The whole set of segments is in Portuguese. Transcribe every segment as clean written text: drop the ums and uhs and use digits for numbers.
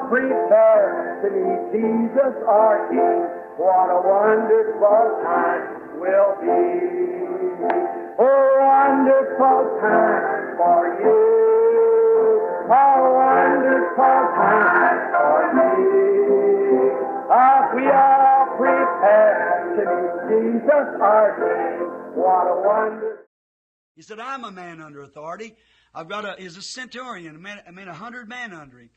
prepare to meet Jesus our King. What a wonderful time will be. A wonderful time for you. A wonderful time for me. We are prepared to meet Jesus our King. What a wonderful. He said, I'm a man under authority. He's a centurion, a 100 men under him.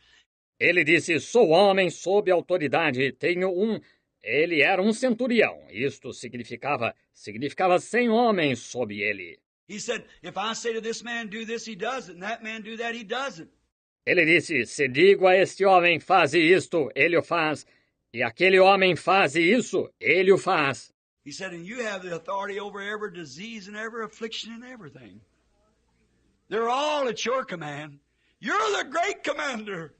Ele disse, sou homem sob autoridade, tenho Ele era um centurião. Isto significava 100 homens sob ele. He said, if I say to this man, do this, he does it, and that man do that, he does it. Ele disse, se digo a este homem, faze isto, ele o faz. E aquele homem faz isso, ele o faz. He said, and you have the authority over every disease and every affliction and everything. They're all at your command. You're the great commander.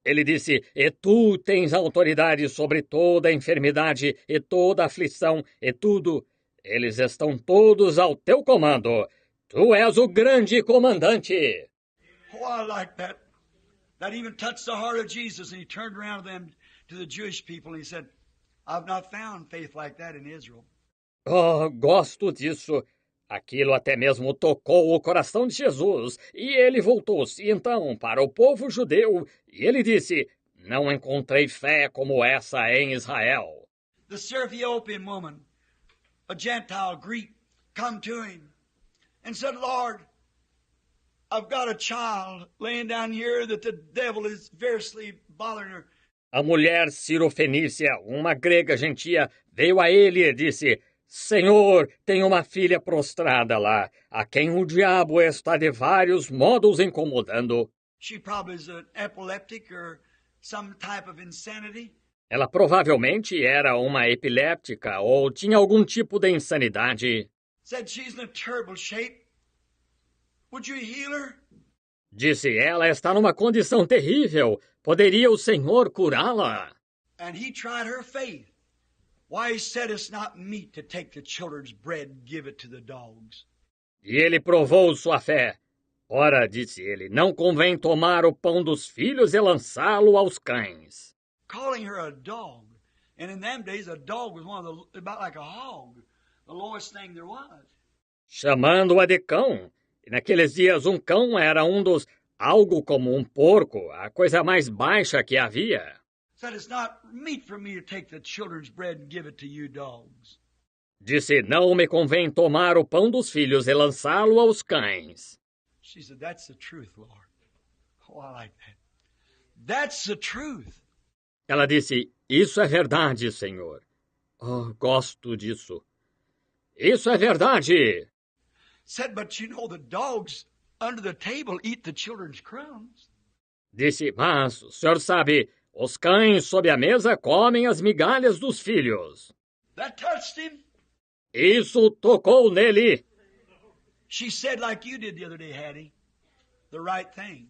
Ele disse, e tu tens autoridade sobre toda a enfermidade e toda aflição e tudo. Eles estão todos ao teu comando. Tu és o grande comandante. Oh, I like that. That even touched the heart of Jesus. And he turned around to the Jewish people and he said, I've not found faith like that in Israel. Oh, gosto disso. Aquilo até mesmo tocou o coração de Jesus, e ele voltou-se então para o povo judeu, e ele disse, não encontrei fé como essa em Israel. The Syrophoenician woman, a Gentile Greek, come to him and said, Lord, I've got a child laying down here that the devil is fiercely bothering her. A mulher cirofenícia, uma grega gentia, veio a ele e disse, Senhor, tem uma filha prostrada lá, a quem o diabo está de vários modos incomodando. She probably is an epileptic or some type of insanity. Ela provavelmente era uma epiléptica ou tinha algum tipo de insanidade. Said she's in a terrible shape. Would you heal her? Disse, ela está numa condição terrível. Poderia o Senhor curá-la? And he tried her faith. Why, he said it's not meet to take the children's bread and give it to the dogs. E ele provou sua fé. Ora, disse ele, não convém tomar o pão dos filhos e lançá-lo aos cães. Calling her a dog. And in them days, a dog was about like a hog, the lowest thing there was. Chamando-a de cão. E naqueles dias, cão era algo como porco, a coisa mais baixa que havia. Said it's not meet for me to take the children's bread and give it to you dogs. Disse, não me convém tomar o pão dos filhos e lançá-lo aos cães. She said, that's the truth, Lord. Oh, I like that. That's the truth. Ela disse, isso é verdade, Senhor. Oh, gosto disso. Isso é verdade. Said, but you know the dogs under the table eat the children's crumbs. Disse, mas o senhor sabe, os cães sob a mesa comem as migalhas dos filhos. That touched him. Isso tocou nele. She said like you did the other day, Hattie, the right thing.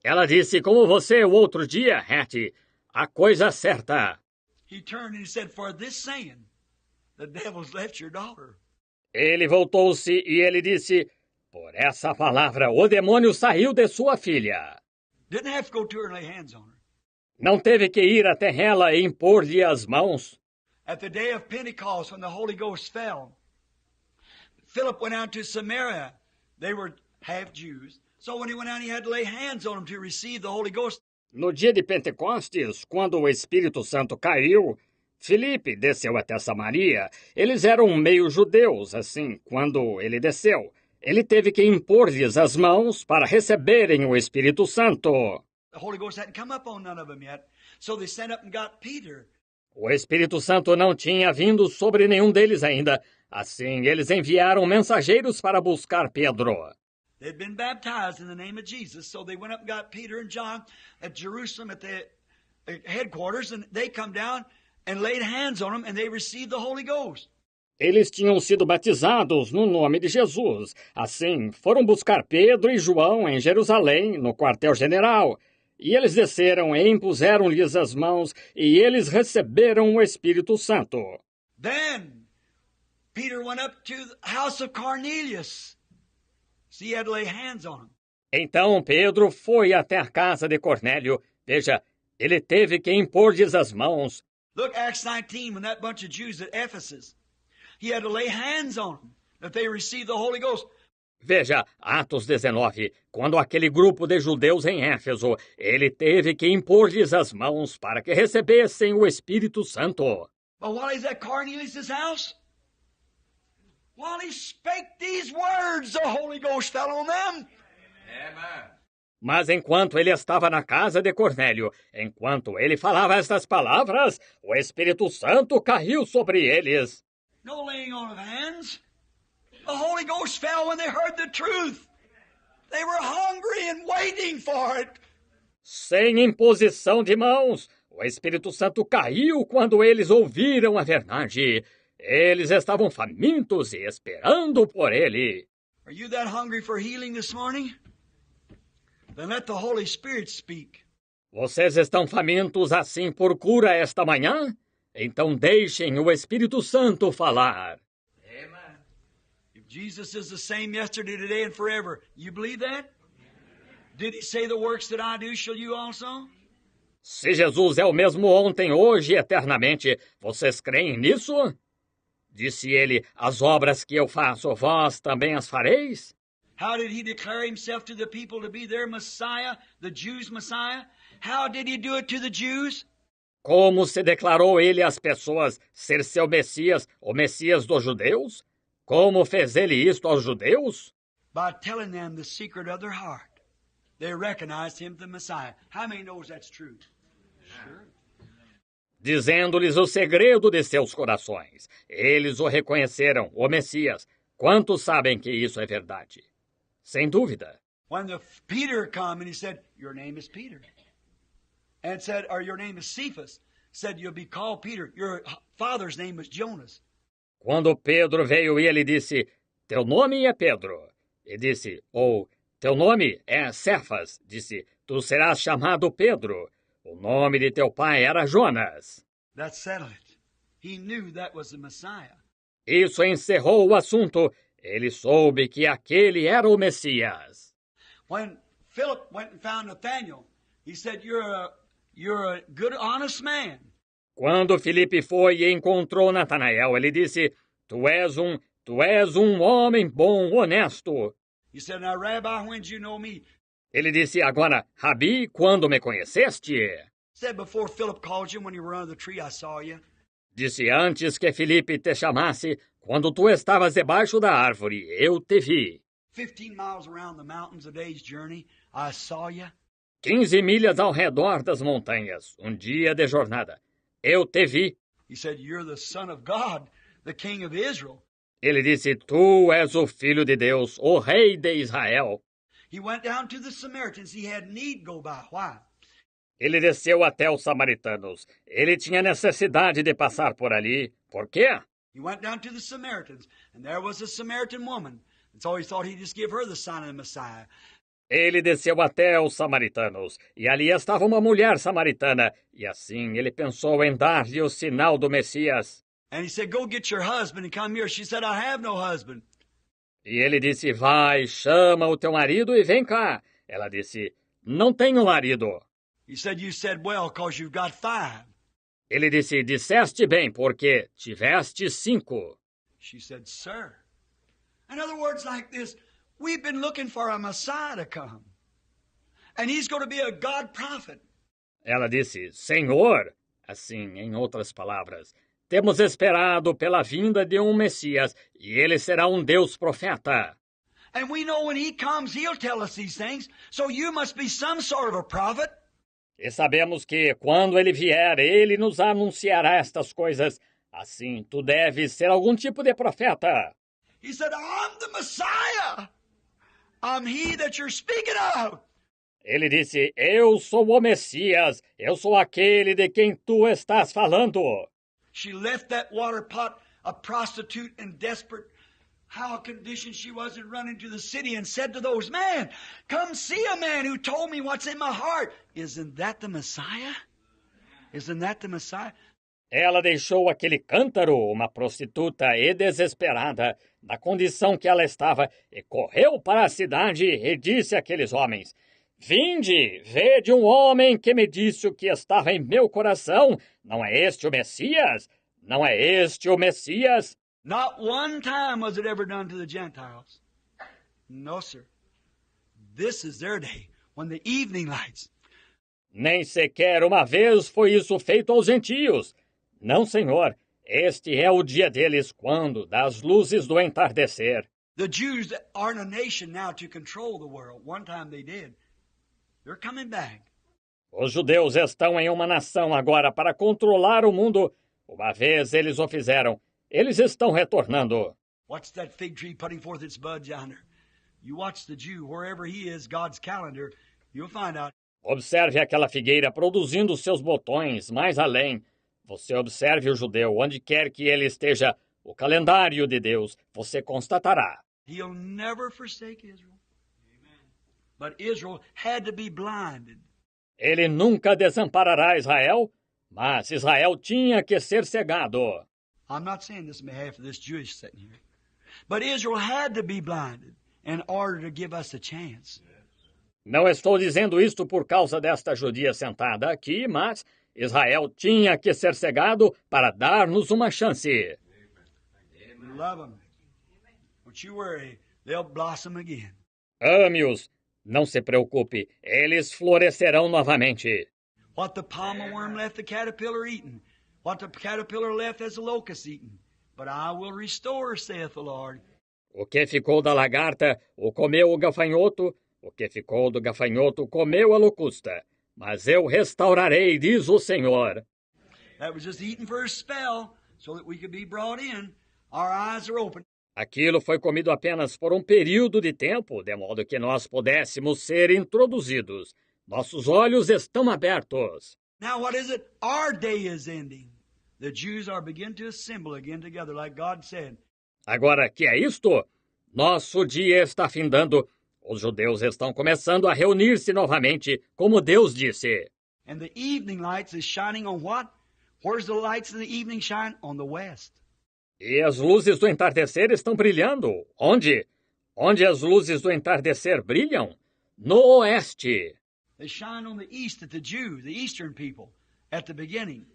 Ela disse como você o outro dia, Hattie, a coisa certa. He turned and he said, for this saying, the devil's left your daughter. Ele voltou-se e ele disse, por essa palavra, o demônio saiu de sua filha. Didn't have to go to her and lay hands on her. Não teve que ir até ela e impor-lhe as mãos. At the day of Pentecost, when the Holy Ghost fell, Philip went out to Samaria. They were half Jews. So when he went out, he had to lay hands on them to receive the Holy Ghost. No dia de Pentecostes, quando o Espírito Santo caiu, Filipe desceu até Samaria. Eles eram meio judeus, assim, quando ele desceu. Ele teve que impor-lhes as mãos para receberem o Espírito Santo. The Holy Ghost hadn't come up on none of them yet. So they sent up and got Peter. O Espírito Santo não tinha vindo sobre nenhum deles ainda. Assim, eles enviaram mensageiros para buscar Pedro. They'd been baptized in the name of Jesus, so they went up and got Peter and John at Jerusalem at the headquarters, and they come down and laid hands on them, and they received the Holy Ghost. Eles tinham sido batizados no nome de Jesus. Assim, foram buscar Pedro e João em Jerusalém, no quartel-general. E eles desceram e impuseram-lhes as mãos, e eles receberam o Espírito Santo. Then Peter went up to the house of Cornelius. So he had to lay hands on him. Então Pedro foi até a casa de Cornélio. Veja, Ele teve que impor-lhes as mãos. Look, Acts 19, when that bunch of Jews at Ephesus, he had to lay hands on them that they received the Holy Ghost. Veja, Atos 19, quando aquele grupo de judeus em Éfeso, ele teve que impor-lhes as mãos para que recebessem o Espírito Santo. But while he's at Cornelius' house, while he spake these words, the Holy Ghost fell on them. Amen. Mas enquanto ele estava na casa de Cornélio, enquanto ele falava estas palavras, o Espírito Santo caiu sobre eles. No laying on of hands. The Holy Ghost fell when they heard the truth. They were hungry and waiting for it. Sem imposição de mãos, o Espírito Santo caiu quando eles ouviram a verdade. Eles estavam famintos e esperando por ele. Are you that hungry for healing this morning? Then let the Holy Spirit speak. Vocês estão famintos assim por cura esta manhã? Então deixem o Espírito Santo falar. Amen. If Jesus is the same yesterday, today, and forever, you believe that? Did he say the works that I do shall you also? Se Jesus é o mesmo ontem, hoje e eternamente, vocês creem nisso? Disse ele, as obras que eu faço, vós também as fareis? How did he declare himself to the people to be their Messiah, the Jews' Messiah? How did he do it to the Jews? Como se declarou ele às pessoas ser seu Messias, o Messias dos judeus? Como fez ele isto aos judeus? By telling them the secret of their heart. They recognized him the Messiah. How many knows that's true? Sure. Dizendo-lhes o segredo de seus corações. Eles o reconheceram, o Messias. Quantos sabem que isso é verdade? Sem dúvida. When Peter come and he said, your name is Peter. And said, or your name is Cephas. Said, you'll be called Peter. Your father's name was Jonas. Quando Pedro veio e ele disse, teu nome é Pedro. E disse, teu nome é Cefas. Disse, tu serás chamado Pedro. O nome de teu pai era Jonas. That settled it. He knew that was the Messiah. Isso encerrou o assunto. Ele soube que aquele era o Messias. When Philip went and found Nathanael, he said, you're a good, honest man. Quando Filipe foi e encontrou Natanael, ele disse, tu és um homem bom, honesto. He said, now, Rabbi, when did you know me? Ele disse, agora, Rabi, quando me conheceste? Said, before Philip called you, when you were under the tree, I saw you. Disse, antes que Filipe te chamasse, quando tu estavas debaixo da árvore, eu te vi. 15 miles around the mountains a day's journey, I saw you. 15 milhas ao redor das montanhas, um dia de jornada. Eu te vi. He said, you're the Son of God, the King of Israel. Ele disse, tu és o Filho de Deus, o Rei de Israel. He went down to the Samaritans. He had need go by. Why? Ele desceu até os samaritanos. Ele tinha necessidade de passar por ali. Por quê? He went down to the Samaritans, and there was a Samaritan woman. And so he thought he'd just give her the sign of the Messiah. Ele desceu até os samaritanos, e ali estava uma mulher samaritana, e assim ele pensou em dar-lhe o sinal do Messias. And he said, go get your husband and come here. She said, I have no husband. E ele disse, vai, chama o teu marido e vem cá. Ela disse, não tenho marido. He said, you said well, because you've got 5. Ele disse, disseste bem, porque tiveste 5. She said, sir. In other words, like this, we've been looking for a Messiah to come. And he's going to be a God prophet. Ela disse, Senhor, assim, em outras palavras, temos esperado pela vinda de um Messias, e ele será um Deus profeta. And we know when he comes, he'll tell us these things. So you must be some sort of a prophet. E sabemos que, quando ele vier, ele nos anunciará estas coisas. Assim, tu deves ser algum tipo de profeta. He said, I'm the Messiah. I'm he that you're speaking of. Ele disse, eu sou o Messias, eu sou aquele de quem tu estás falando. She left that water pot, a prostitute and desperate, how condition she was, and run into the city and said to those men, come see a man who told me what's in my heart. Isn't that the Messiah? Isn't that the Messiah? Ela deixou aquele cântaro, uma prostituta e desesperada, na condição que ela estava, e correu para a cidade e disse àqueles homens, Vinde, vede um homem que me disse o que estava em meu coração. Não é este o Messias? Não é este o Messias? Not one time was it ever done to the Gentiles. No, sir. This is their day, when the evening lights. Nem sequer uma vez foi isso feito aos gentios. Não, Senhor. Este é o dia deles, quando, das luzes do entardecer. The Jews are in a nation now to control the world. One time they did. They're coming back. Os judeus estão em uma nação agora para controlar o mundo. Uma vez eles o fizeram. Eles estão retornando. Watch that fig tree putting forth its buds yonder. You watch the Jew, wherever he is, God's calendar, you'll find out. Observe aquela figueira produzindo seus botões mais além. Você observe o judeu, onde quer que ele esteja, o calendário de Deus, você constatará. He'll never forsake Israel. But Israel had to be blinded. Ele nunca desamparará Israel, mas Israel tinha que ser cegado. I'm not saying this on behalf of this Jewish sitting here. But Israel had to be blinded in order to give us a chance. Não estou dizendo isto por causa desta judia sentada aqui, mas Israel tinha que ser cegado para dar-nos uma chance. Love them. Don't you worry. They'll blossom again. Ame-os. Não se preocupe, eles florescerão novamente. What the palmer worm left the caterpillar eating. What the caterpillar left as the locust eating. But I will restore, saith the Lord. O que ficou da lagarta, o comeu o gafanhoto. O que ficou do gafanhoto, comeu a locusta. Mas eu restaurarei, diz o Senhor. That was just eating for a spell, so that we could be brought in. Our eyes are open. Aquilo foi comido apenas por um período de tempo, de modo que nós pudéssemos ser introduzidos. Nossos olhos estão abertos. Now what is it? Our day is ending. The Jews are beginning to assemble again together, like God said. Agora, que é isto? Nosso dia está findando. Os judeus estão começando a reunir-se novamente, como Deus disse. And the evening lights is shining on what? Where's the lights in the evening shine? On the west. E as luzes do entardecer estão brilhando. Onde? Onde as luzes do entardecer brilham? No oeste. They shine on the east at the Jews, the eastern people, at the beginning.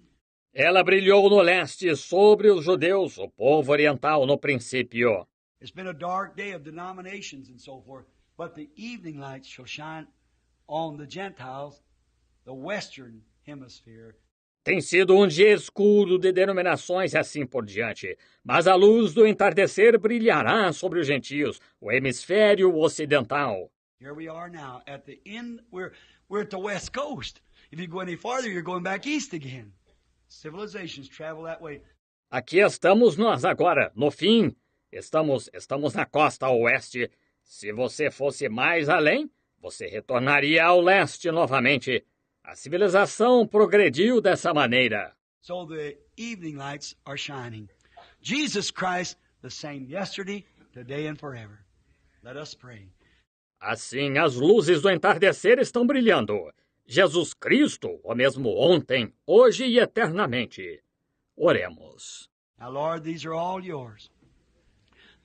Ela brilhou no leste sobre os judeus, o povo oriental, no princípio. It's been a dark day of denominations and so forth, but the evening lights shall shine on the Gentiles, the western hemisphere. Tem sido um dia escuro de denominações e assim por diante, mas a luz do entardecer brilhará sobre os gentios, o hemisfério ocidental. Here we are now at the end. We're at the west coast. If you go any farther, you're going back east again. Civilizations travel that way. Aqui estamos nós agora, no fim. Estamos na costa oeste. Se você fosse mais além, você retornaria ao leste novamente. A civilização progrediu dessa maneira. So the evening lights are shining. Jesus Christ, the same yesterday, today, and forever. Let us pray. Assim, as luzes do entardecer estão brilhando. Jesus Cristo, o mesmo ontem, hoje e eternamente. Oremos. Now, Lord, these are all yours.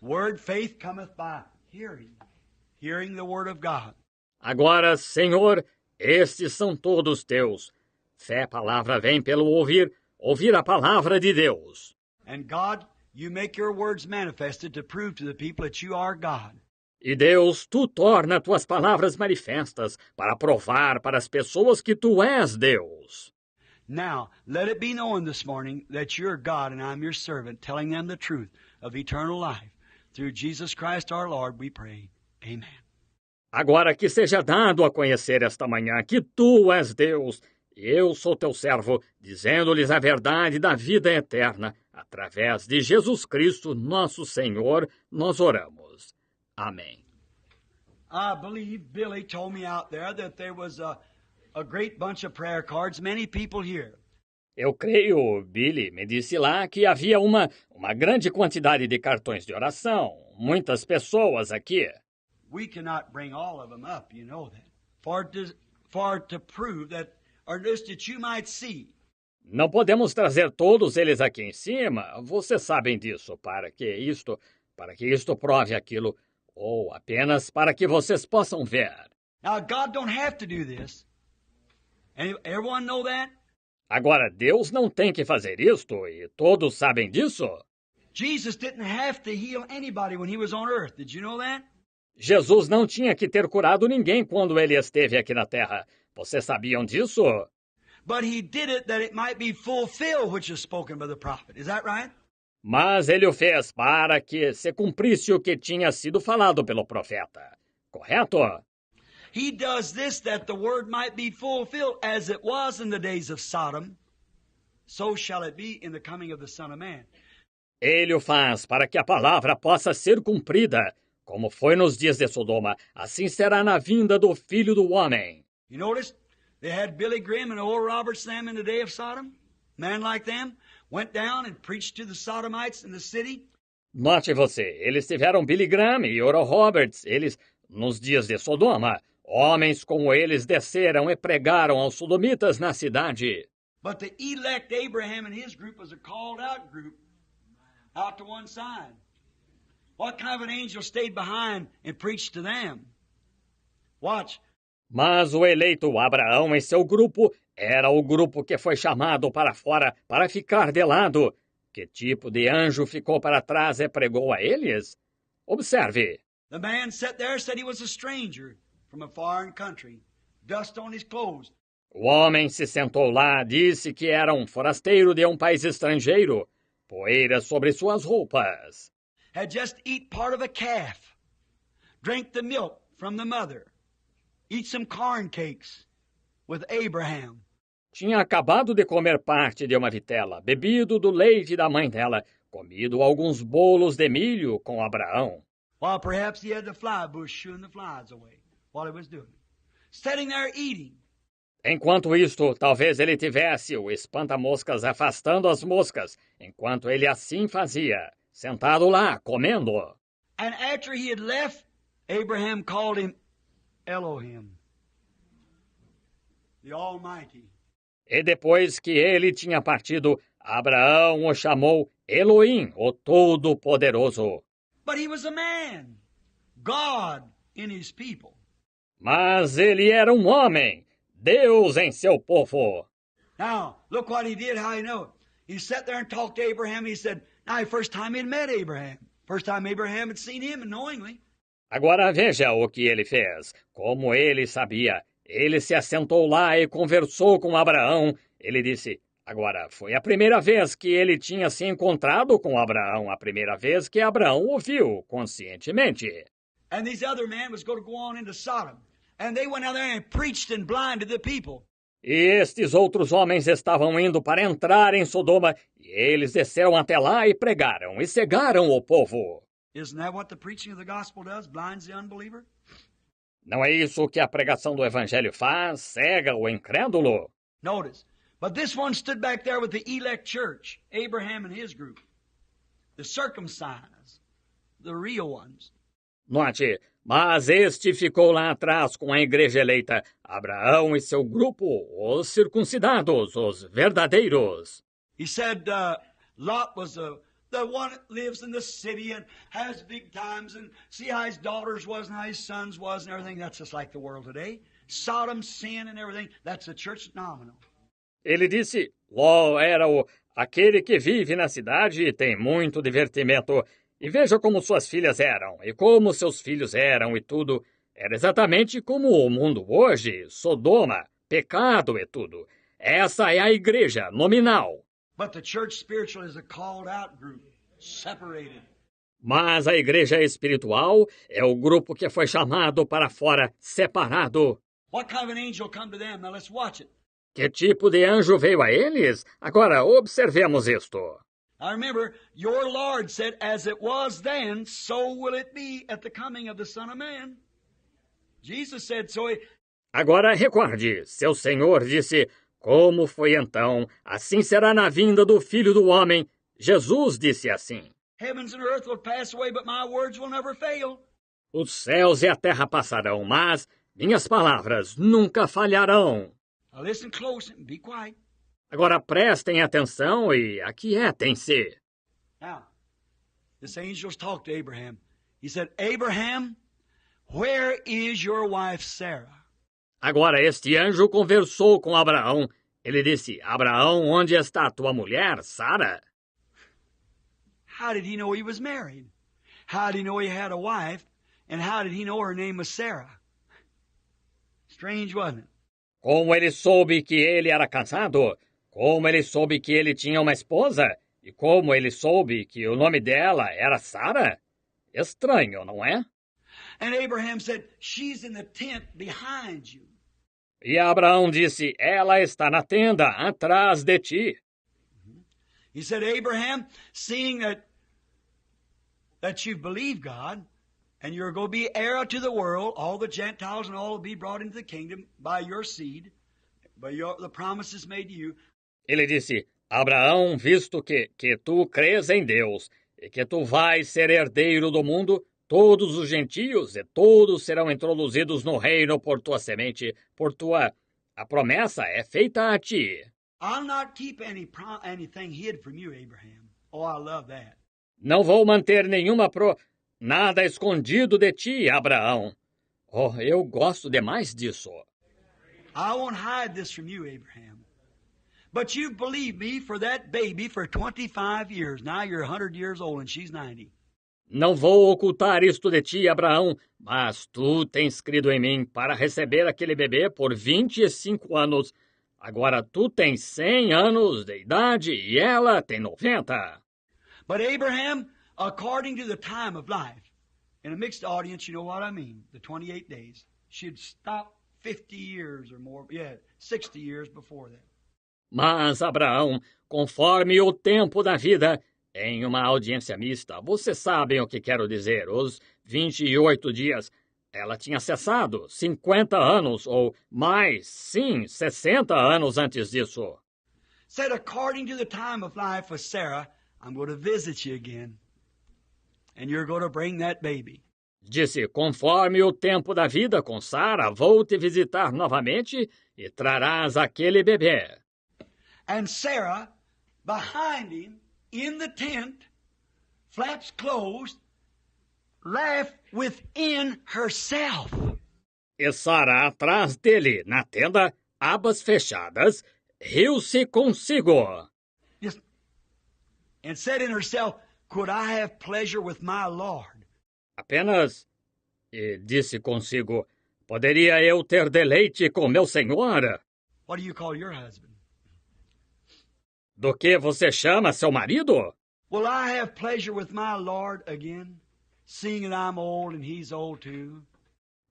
Word faith cometh by hearing, hearing the word of God. Agora, Senhor, estes são todos teus. Fé, palavra, vem pelo ouvir, ouvir a palavra de Deus. And God, you make your words manifested to prove to the people that you are God. E Deus, tu torna tuas palavras manifestas para provar para as pessoas que tu és Deus. Now, let it be known this morning that you're God and I'm your servant, telling them the truth of eternal life. Through Jesus Christ our Lord, we pray. Amen. Agora que seja dado a conhecer esta manhã que tu és Deus, e eu sou teu servo, dizendo-lhes a verdade da vida eterna. Através de Jesus Cristo, nosso Senhor, nós oramos. Amém. I believe Billy told me out there that there was a great bunch of prayer cards, many people here. Eu creio, Billy me disse lá que havia uma grande quantidade de cartões de oração, muitas pessoas aqui. We cannot bring all of them up, you know that. For to prove that, or just that you might see. Não podemos trazer todos eles aqui em cima, vocês sabem disso, para que isto prove aquilo, ou apenas para que vocês possam ver. Now, God don't have to do this. Everyone know that? Agora, Deus não tem que fazer isto, e todos sabem disso. Jesus didn't have to heal anybody when he was on earth. Did you know that? Jesus não tinha que ter curado ninguém quando ele esteve aqui na terra. Vocês sabiam disso? But he did it that it might be fulfilled, which is spoken by the prophet. Is that right? Mas ele o fez para que se cumprisse o que tinha sido falado pelo profeta. Correto? He does this that the word might be fulfilled, as it was in the days of Sodom, so shall it be in the coming of the Son of Man. Ele o faz para que a palavra possa ser cumprida, como foi nos dias de Sodoma, assim será na vinda do Filho do Homem. You notice they had Billy Graham and Oral Roberts them in the day of Sodom? Man like them went down and preached to the Sodomites in the city. Note você, eles tiveram Billy Graham e Oral Roberts, eles, nos dias de Sodoma, homens como eles desceram e pregaram aos sodomitas na cidade. But the elect Abraham and his group was a called out group, out to one side. What kind of an angel stayed behind and preached to them? Watch. Mas o eleito Abraão e seu grupo era o grupo que foi chamado para fora para ficar de lado. Que tipo de anjo ficou para trás e pregou a eles? Observe. The man sat there, said he was a stranger from a foreign country, dust on his clothes. O homem se sentou lá, disse que era um forasteiro de um país estrangeiro, poeira sobre suas roupas. Had just eat part of a calf, drank the milk from the mother, eat some corn cakes with Abraham. Tinha acabado de comer parte de uma vitela, bebido do leite da mãe dela, comido alguns bolos de milho com Abraão. While perhaps he had the fly bush shooing the flies away while he was doing it. Sitting there eating. Enquanto isto, talvez ele tivesse o espanta-moscas afastando as moscas, enquanto ele assim fazia, sentado lá, comendo. And after he had left, Abraham called him Elohim, the Almighty. E depois que ele tinha partido, Abraão o chamou Elohim, o Todo-Poderoso. But he was a man, God in his people. Mas ele era um homem, Deus em seu povo. Now, look what he did, how you know it. He sat there and talked to Abraham. He said, now, first time he'd met Abraham. First time Abraham had seen him unknowingly. Agora veja o que ele fez. Como ele sabia, ele se assentou lá e conversou com Abraão. Ele disse, agora, foi a primeira vez que ele tinha se encontrado com Abraão, a primeira vez que Abraão o viu conscientemente. And these other men was going to go on into Sodom. And they went out there and preached and blinded the people. E estes outros homens estavam indo para entrar em Sodoma, e eles desceram até lá e pregaram, e cegaram o povo. Isn't that what the preaching of the gospel does? Blinds the unbeliever? Não é isso que a pregação do evangelho faz? Cega o incrédulo? Notice. But this one stood back there with the elect church, Abraham and his group. The circumcised, the real ones. Note, mas este ficou lá atrás com a igreja eleita, Abraão e seu grupo, os circuncidados, os verdadeiros. He said Lot was the one that lives in the city and has big times and see how his daughters was and how his sons was and everything. That's just like the world today. Sodom, sin and everything. That's the church nominal. Ele disse, Ló era aquele que vive na cidade e tem muito divertimento. E veja como suas filhas eram, e como seus filhos eram e tudo. Era exatamente como o mundo hoje, Sodoma, pecado e tudo. Essa é a igreja nominal. But the church spiritual is a called out group, separated. Mas a igreja espiritual é o grupo que foi chamado para fora, separado. What kind of an angel come to them? Now let's watch it. Que tipo de anjo veio a eles? Agora, observemos isto. Now remember, your Lord said, as it was then, so will it be at the coming of the Son of Man. Jesus said so. Agora recorde, seu Senhor disse, como foi então, assim será na vinda do Filho do Homem. Jesus disse assim. Heavens and earth will pass away, but my words will never fail. Os céus e a terra passarão, mas minhas palavras nunca falharão. Now listen close and be quiet. Agora prestem atenção e aquietem-se. Now, this angel's talked to Abraham. He said, Abraham, Where is your wife Sarah? Agora este anjo conversou com Abraão. Ele disse: Abraão, onde está tua mulher, Sara? How did he know he was married? How did he know he had a wife? And how did he know her name was Sarah? Strange, wasn't it? Como ele soube que ele era casado? Como ele soube que ele tinha uma esposa? E como ele soube que o nome dela era Sara? Estranho, não é? And Abraham said, she's in the tent behind you. E Abraão disse: ela está na tenda, atrás de ti. He said, Abraham, seeing that you've believed God, and you're going to be heir to the world, all the Gentiles and all will be brought into the kingdom by your seed, the promises made to you. Ele disse: Abraão, visto que tu crês em Deus, e que tu vais ser herdeiro do mundo, todos os gentios e todos serão introduzidos no reino por tua semente, a promessa é feita a ti. I'll not keep anything hid from you, Abraham. Oh, I love that. Não vou manter nada escondido de ti, Abraão. Oh, eu gosto demais disso. I won't hide this from you, Abraham. But you've believed me for that baby for 25 years. Now you're 100 years old and she's 90. Não vou ocultar isto de ti, Abraão, mas tu tens crido em mim para receber aquele bebê por 25 anos. Agora tu tens 100 anos de idade e ela tem 90. But Abraham, according to the time of life, in a mixed audience, you know what I mean, the 28 days, she'd stop 50 years or more, 60 years before that. Mas, Abraão, conforme o tempo da vida, em uma audiência mista, vocês sabem o que quero dizer, os 28 dias, ela tinha cessado 50 anos ou mais, sim, 60 anos antes disso. Said, according to the time of life with Sarah, I'm going to visit you again, and you're going to bring that baby. Disse, conforme o tempo da vida com Sara, vou te visitar novamente e trarás aquele bebê. And Sarah, behind him, in the tent, flaps closed, laughed within herself. E Sara, atrás dele, na tenda, abas fechadas, riu-se consigo. Just, and said in herself, could I have pleasure with my Lord? Apenas, e disse consigo, poderia eu ter deleite com meu Senhor? What do you call your husband? Do que você chama seu marido? Will I have pleasure with my Lord again, seeing that I'm old and he's old too?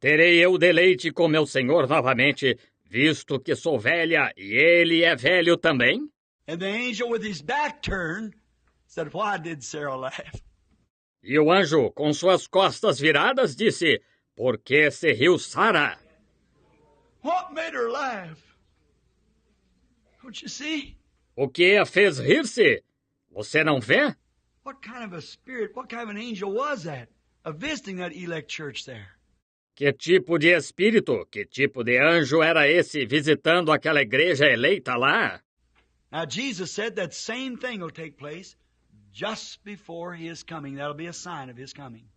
Terei eu deleite com meu Senhor novamente, visto que sou velha e ele é velho também? And the angel with his back turned said, why did Sarah laugh? E o anjo, com suas costas viradas, disse, por que se riu Sara? What made her laugh? Don't you see? O que a fez rir-se? Você não vê? What kind of a spirit, what kind of an angel was that? Visiting that elect church there. Que tipo de espírito, que tipo de anjo era esse visitando aquela igreja eleita lá? Now Jesus said that same thing will take place just before his coming. That'll be a sign of his coming.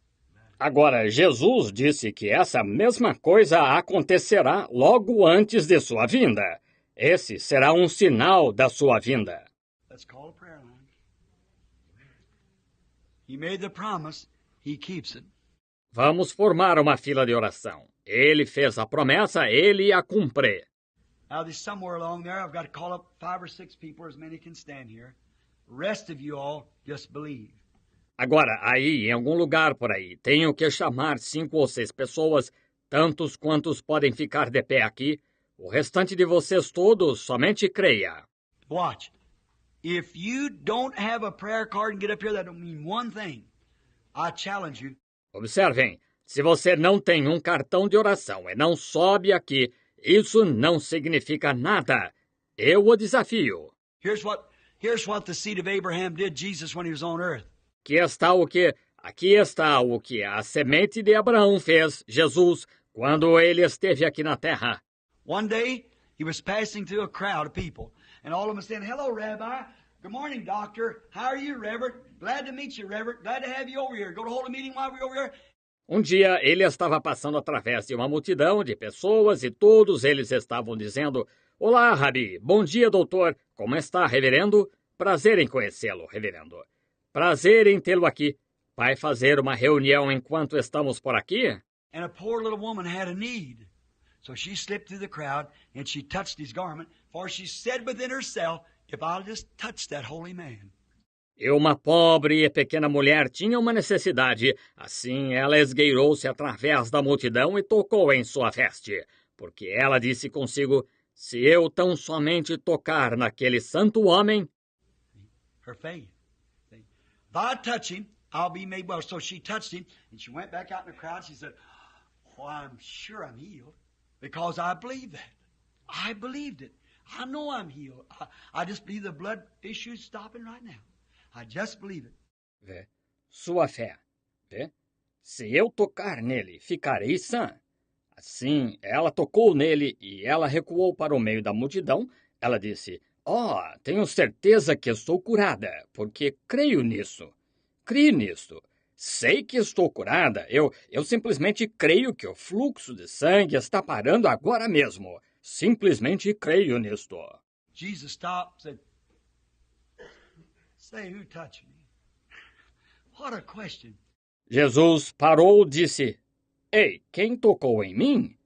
Agora, Jesus disse que essa mesma coisa acontecerá logo antes de sua vinda. Esse será um sinal da sua vinda. Let's call a prayer line. He made the promise, he keeps it. Vamos formar uma fila de oração. Ele fez a promessa, ele a cumpre. Now there's somewhere along there, I've got to call up 5 or 6 people, as many can stand here. The rest of you all just believe. Agora, aí, em algum lugar por aí, tenho que chamar 5 ou 6 pessoas, tantos quantos podem ficar de pé aqui. O restante de vocês todos somente creia. Watch. If you don't have a prayer card and get up here, that don't mean one thing. I challenge you. Observem, se você não tem um cartão de oração e não sobe aqui, isso não significa nada. Eu o desafio. Here's what the seed of Abraham did, Jesus, when he was on earth. Aqui está o que a semente de Abraão fez, Jesus, quando ele esteve aqui na terra. One day, he was passing through a crowd of people, and all of them saying, hello, Rabbi. Good morning, doctor. How are you, Reverend? Glad to meet you, Reverend. Glad to have you over here. Go to hold a meeting while we're over here. Um dia ele estava passando através de uma multidão de pessoas e todos eles estavam dizendo: Olá, Rabi. Bom dia, doutor. Como está, reverendo? Prazer em conhecê-lo, reverendo. Prazer em tê-lo aqui. Vai fazer uma reunião enquanto estamos por aqui? And a poor little woman had a need. So she slipped through the crowd and she touched his garment, for she said within herself, if I'll just touch that holy man. E uma pobre e pequena mulher tinha uma necessidade. Assim, ela esgueirou-se através da multidão e tocou em sua veste, porque ela disse consigo: se eu tão somente tocar naquele santo homem... Her faith. See? If I touch him, I'll be made well. So she touched him, and she went back out in the crowd. She said, oh, I'm sure I'm healed, because I believe that. I believed it. I know I'm healed. I just believe the blood issue's stopping right now. I just believe it. Vê, sua fé. Vê, se eu tocar nele, ficarei sã. Assim, ela tocou nele e ela recuou para o meio da multidão. Ela disse: tenho certeza que estou curada, porque creio nisso. Creio nisso. Sei que estou curada. Eu simplesmente creio que o fluxo de sangue está parando agora mesmo. Simplesmente creio nisto. Jesus stopped and said, say, who touched me? What a question. Jesus parou e disse: Ei, quem tocou em mim?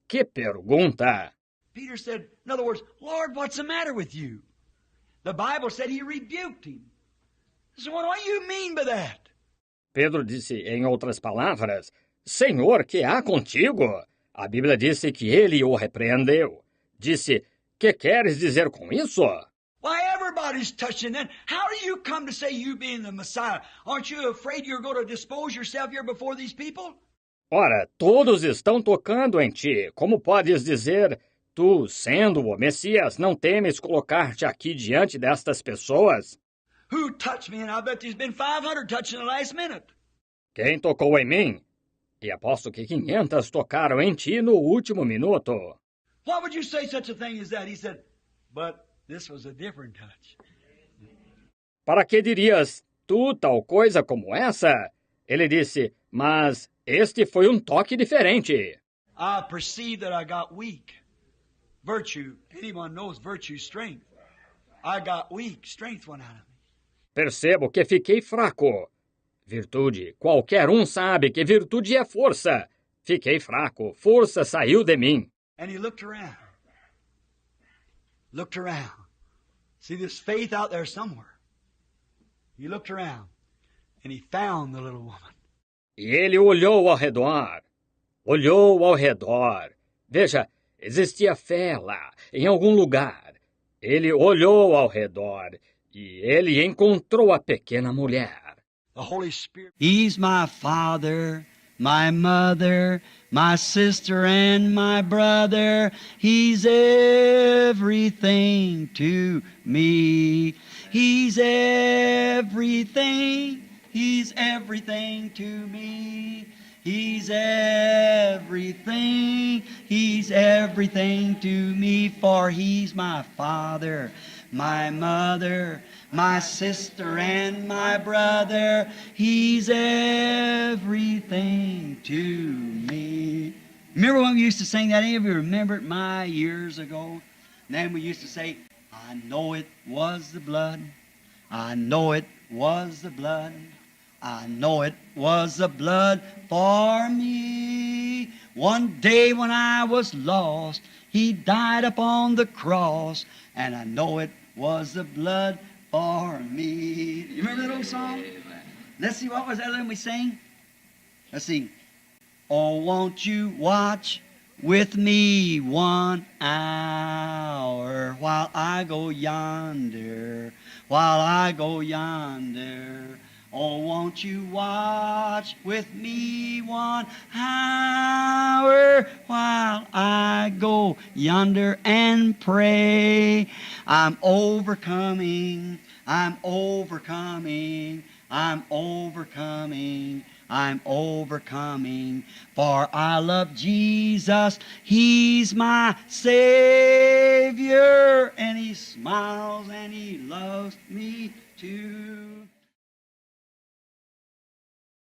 Que pergunta! Peter said, in other words, Lord, what's the matter with you? The Bible said he rebuked him. So what do you mean by that? Pedro disse, em outras palavras: Senhor, que há contigo? A Bíblia disse que ele o repreendeu. Disse: que queres dizer com isso? Why, everybody's touching then. How do you come to say you being the Messiah? Aren't you afraid you're going to dispose yourself here before these people? Ora, todos estão tocando em ti. Como podes dizer, tu, sendo o Messias, não temes colocar-te aqui diante destas pessoas? Who touched me? And I bet there's been 500 touching the last minute. Quem tocou em mim? E aposto que 500 tocaram em ti no último minuto. Why would you say such a thing as that? He said, but this was a different touch. Para que dirias, tu tal coisa como essa? Ele disse, mas este foi um toque diferente. I perceived that I got weak. Virtue, anyone knows virtue, strength. I got weak, strength went out of me. Percebo que fiquei fraco. Virtude, qualquer um sabe que virtude é força. Fiquei fraco, força saiu de mim. And he looked around. Looked around. See this faith out there somewhere. He looked around and he found the little woman. E ele olhou ao redor. Olhou ao redor. Veja, existia fé lá, em algum lugar. Ele olhou ao redor e ele encontrou a pequena mulher. The Holy Spirit. He's my father, my mother, my sister and my brother. He's everything to me. He's everything. He's everything to me. He's everything. He's everything to me, for He's my father, my mother, my sister and my brother. He's everything to me. Remember when we used to sing that? Any of you remember it years ago? And then we used to say, I know it was the blood. I know it was the blood. I know it was the blood for me. One day when I was lost, He died upon the cross, and I know it was the blood for me. You remember that old song? Let's see, what was that we sang? Let's sing. Oh, won't you watch with me 1 hour while I go yonder, while I go yonder. Oh, won't you watch with me 1 hour while I go yonder and pray? I'm overcoming, I'm overcoming, I'm overcoming, I'm overcoming, for I love Jesus, He's my Savior, and He smiles and He loves me too.